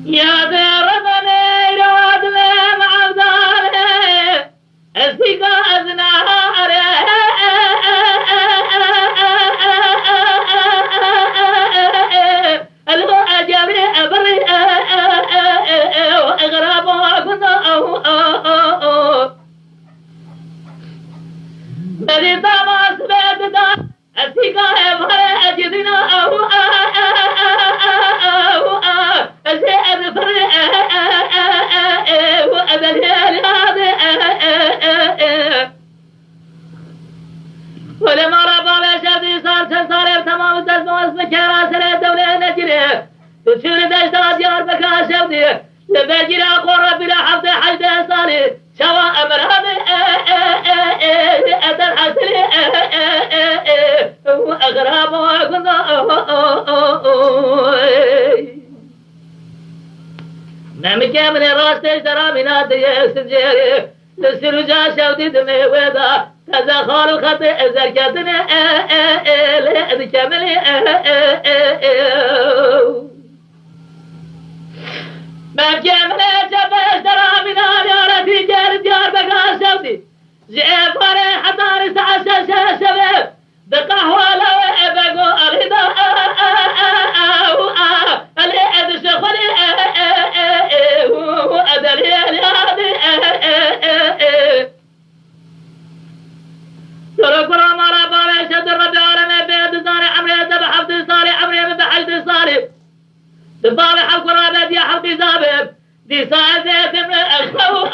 يا دربني راد لم عبدالي استيقاظ نهاري الأجابي أبري وأغرب بدي طمس بددا استيقاظ فري أجدنا أزيد فري وأبدي ولما ربى شادي صار تمام تسمع اسمك يا راسل الدولة نجري تشير دشتا ديار بكا شودي لبجري أقول بلا حفظ حجد صالي شوا أمر هذي أدر حسلي وأغراب وأكنا نمكي من راس تشترى من هذه السجيري للسرجا شودي دمي ويدا كذا خالو خطي زركتني لأذ كملي ممكي من شبه ترى من هذه في ديار بقى شودي زيفاري حضاري سعشا شباب بقهوة لو بقو الهدا الهد شخلي وأدري هذه تركنا مرا باري شد الرب عالمي بيد صاري عمري ذبح حفظي صاري عمري بحجدي صاري تبالي حق رابط يا حقي زابب دي ساعة من أخو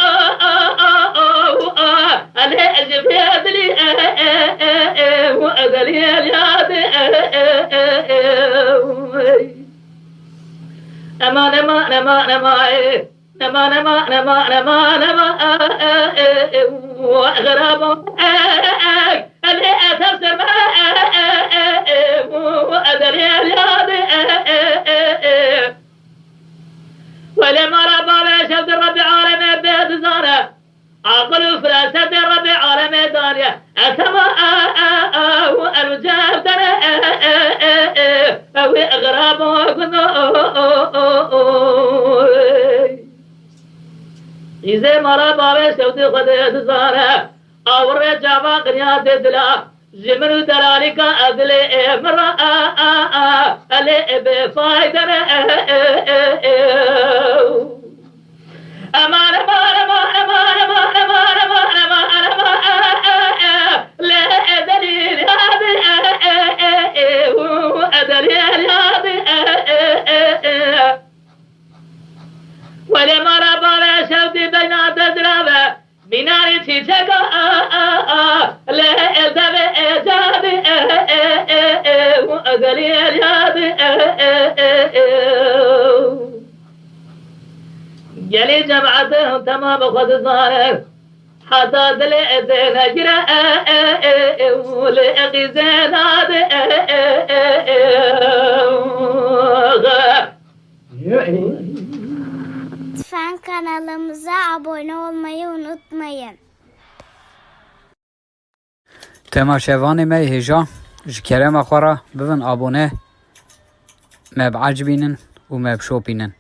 الهج في أدلي وأدلي الياد نما نما نما نما نما نما نما نما نما وأغرب اللي أتفسر ما وأدري الياد ولما ربى شفت الرب عالمي بيد زانه عقل فراسة الرب عالمي دانية أسمى وأرجاب دنا وأغرب إذا ما ربى شفت خديت زانه أور جابا قنيات دلا زمن دلالك أدلي مرا ألي بفايدة أمان أمان أمان أمان أمان أمان أمان أمان أمان لا دليل هذه دليل هذه ولما ربى شوتي بين تدرابه بناري تشجع لا الدم إجابي وأغلي هذه جلي جمعتهم تمام خد صار حتى دلي زين جرا ولقي زين هذه Lütfen kanalımıza abone olmayı unutmayın. تماشاواني مي هجا جكرم أخورا بفن أبونه ما بعجبينن وما بشوبينن